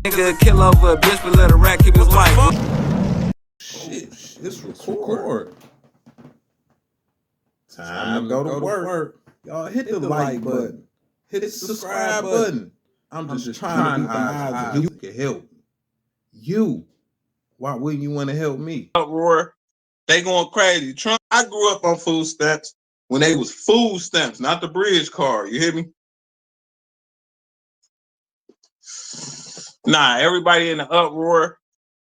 Nigga kill over a bitch, but let a rat keep his wife. Shit, it's record. Time to go to work. Y'all hit the like button. Hit the subscribe button. I'm just trying to be the eyes you can help. You. Why wouldn't you want to help me? Uproar. They going crazy. Trump, I grew up on food stamps when they was food stamps, not the bridge card. You hear me? Nah, everybody in the uproar.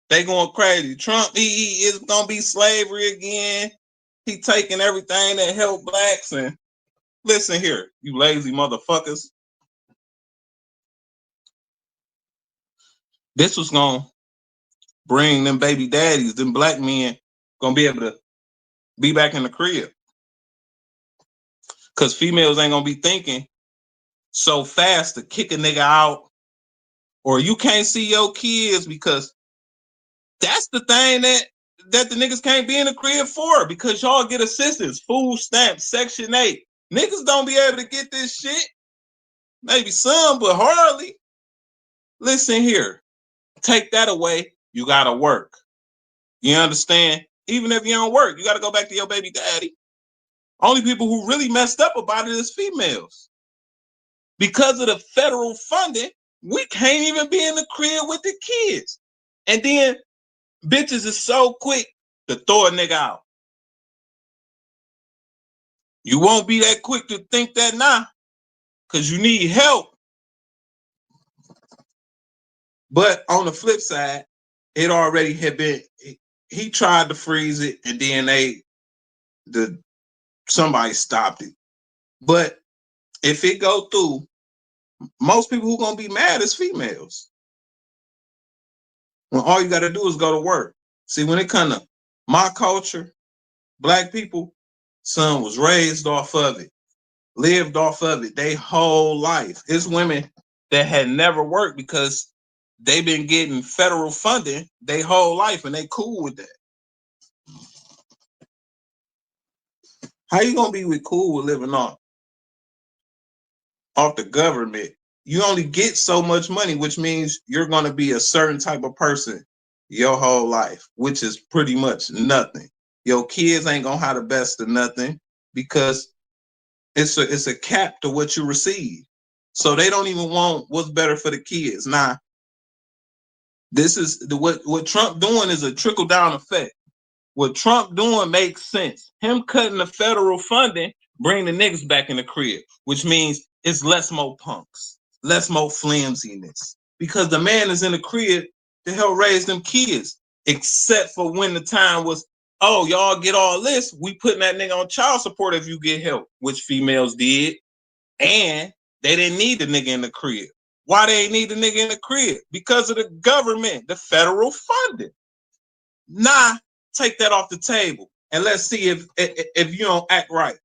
They going crazy. Trump, he is gonna be slavery again. He taking everything that helped blacks. And listen here, you lazy motherfuckers. This was gonna bring them baby daddies, them black men, gonna be able to be back in the crib. Cause females ain't gonna be thinking so fast to kick a nigga out, or you can't see your kids, because that's the thing that the niggas can't be in the crib for, because y'all get assistance, food stamps, Section 8. Niggas don't be able to get this shit. Maybe some, but hardly. Listen here, take that away, you gotta work. You understand? Even if you don't work, you gotta go back to your baby daddy. Only people who really messed up about it is females. Because of the federal funding, we can't even be in the crib with the kids. And then bitches is so quick to throw a nigga out. You won't be that quick to think that now, because you need help. But on the flip side, it already had been, he tried to freeze it, and then somebody stopped it. But if it go through, most people who gonna be mad is females. When all you gotta do is go to work. See, when it comes to my culture, black people, son was raised off of it, lived off of it their whole life. It's women that had never worked because they've been getting federal funding their whole life, and they cool with that. How you gonna be cool with living off the government? You only get so much money, which means you're gonna be a certain type of person your whole life, which is pretty much nothing. Your kids ain't gonna have the best of nothing, because it's a cap to what you receive. So they don't even want what's better for the kids. Now, this is what Trump doing is a trickle down effect. What Trump doing makes sense. Him cutting the federal funding, bring the niggas back in the crib, which means it's less more punks, less more flimsiness, because the man is in the crib to help raise them kids, except for when the time was, oh, y'all get all this, we putting that nigga on child support if you get help, which females did, and they didn't need the nigga in the crib. Why they ain't need the nigga in the crib? Because of the government, the federal funding. Nah, take that off the table, and let's see if you don't act right.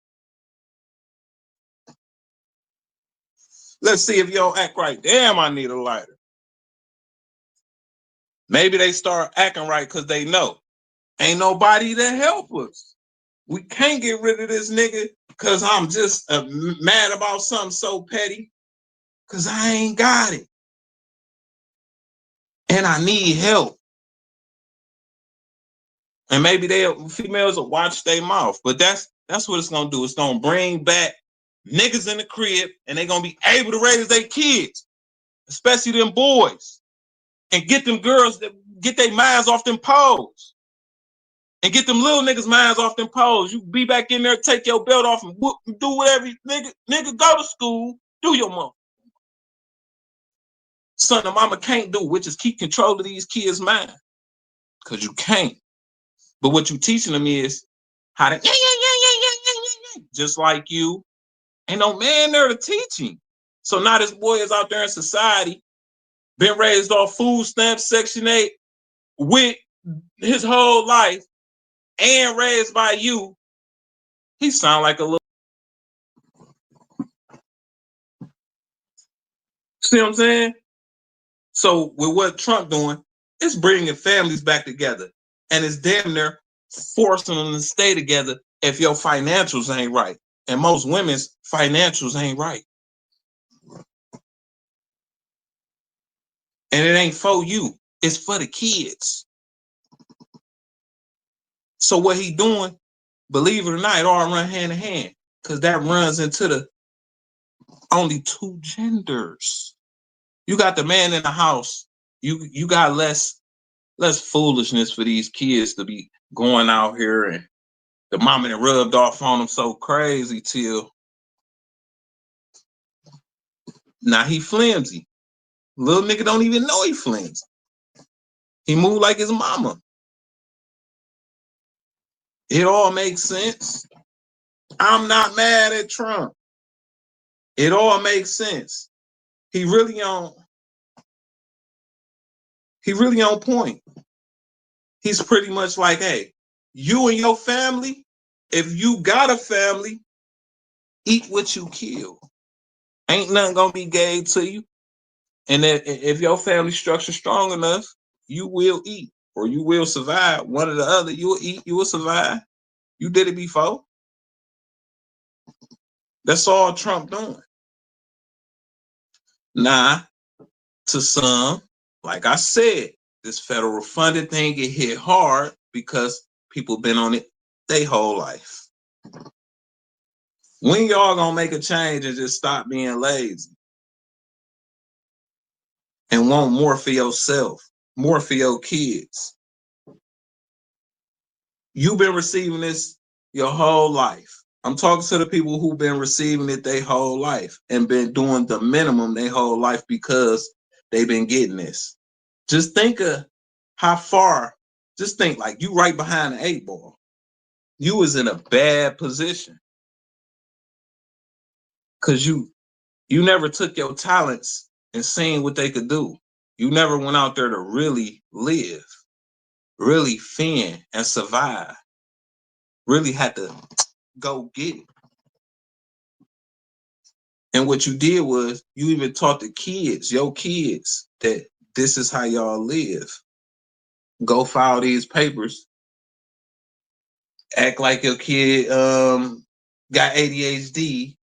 Let's see if you don't act right. Damn, I need a lighter. Maybe they start acting right because they know ain't nobody to help us. We can't get rid of this nigga because I'm just mad about something so petty, because I ain't got it. And I need help. And maybe females will watch their mouth, but that's what it's gonna do. It's gonna bring back niggas in the crib, and they're gonna be able to raise their kids, especially them boys, and get them girls that get their minds off them poles, and get them little niggas' minds off them poles. You be back in there, take your belt off, and whoop, do whatever nigga go to school, do your mom. Son of mama can't do, which is keep control of these kids' mind, because you can't. But what you teaching them is how to just like you. Ain't no man there to teach him. So now this boy is out there in society, been raised off food stamps, Section 8, WICK his whole life, and raised by you. He sound like a little. See what I'm saying? So with what Trump doing, it's bringing families back together, and it's damn near forcing them to stay together if your financials ain't right. And most women's financials ain't right. And it ain't for you. It's for the kids. So what he doing, believe it or not, it all run hand in hand. Because that runs into the only two genders. You got the man in the house. You got less foolishness for these kids to be going out here, and the mama that rubbed off on them so crazy till now he flimsy. Little nigga don't even know he flimsy. He moved like his mama. It all makes sense. I'm not mad at Trump. It all makes sense. He really on point. He's pretty much like, hey, you and your family, if you got a family, eat what you kill. Ain't nothing gonna be gave to you. And if your family structure strong enough, you will eat or you will survive. One or the other, you will eat, you will survive. You did it before. That's all Trump doing. Nah, to some, like I said, this federal funded thing get hit hard because people been on it their whole life. When y'all gonna make a change and just stop being lazy and want more for yourself, more for your kids? You've been receiving this your whole life. I'm talking to the people who've been receiving it their whole life and been doing the minimum their whole life because they've been getting this. Just think of how far, just think like you right behind the 8 ball. You was in a bad position because you never took your talents and seen what they could do. You never went out there to really live, really fend and survive, really had to go get it. And what you did was you even taught the kids, your kids, that this is how y'all live. Go file these papers. Act like your kid got ADHD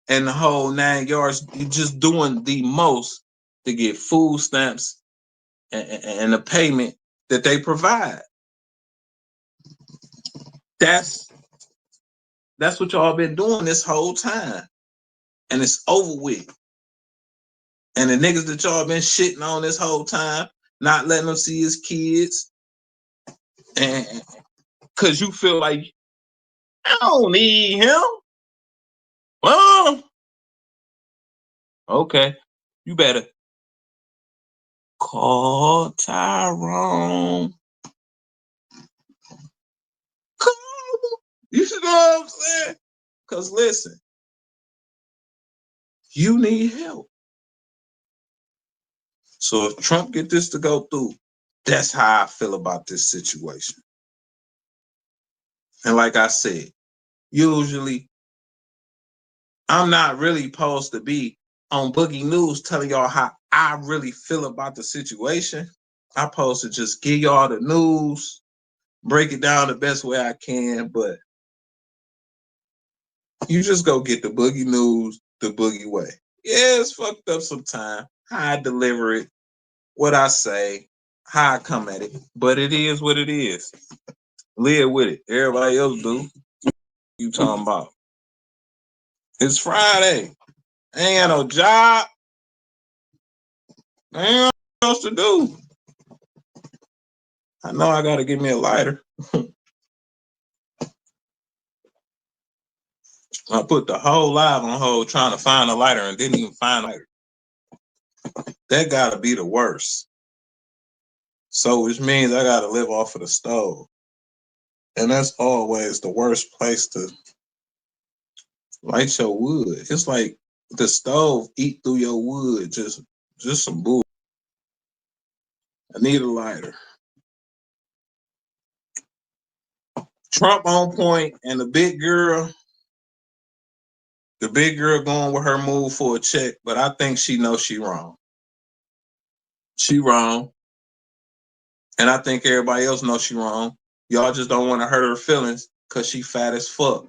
and the whole 9 yards. You're just doing the most to get food stamps and the payment that they provide. That's what y'all been doing this whole time. And it's over with. And the niggas that y'all been shitting on this whole time, not letting them see his kids, and because you feel like, I don't need him. Well, okay, you better call Tyrone. You should know what I'm saying? Because listen, you need help. So if Trump get this to go through, that's how I feel about this situation. And like I said, usually I'm not really supposed to be on Boogie News telling y'all how I really feel about the situation. I'm supposed to just give y'all the news, break it down the best way I can, but you just go get the Boogie News the Boogie way. Yeah, it's fucked up sometimes. How I deliver it, what I say, how I come at it, but it is what it is. Live with it. Everybody else do. You talking about? It's Friday. I ain't got no job. I ain't got else to do. I know I gotta get me a lighter. I put the whole live on hold trying to find a lighter and didn't even find a lighter. That gotta be the worst. So which means I gotta live off of the stove. And that's always the worst place to light your wood. It's like the stove eat through your wood, just some bull. I need a lighter. Trump on point, and the big girl going with her move for a check, but I think she knows she wrong. She wrong. And I think everybody else knows she wrong. Y'all just don't want to hurt her feelings because she fat as fuck.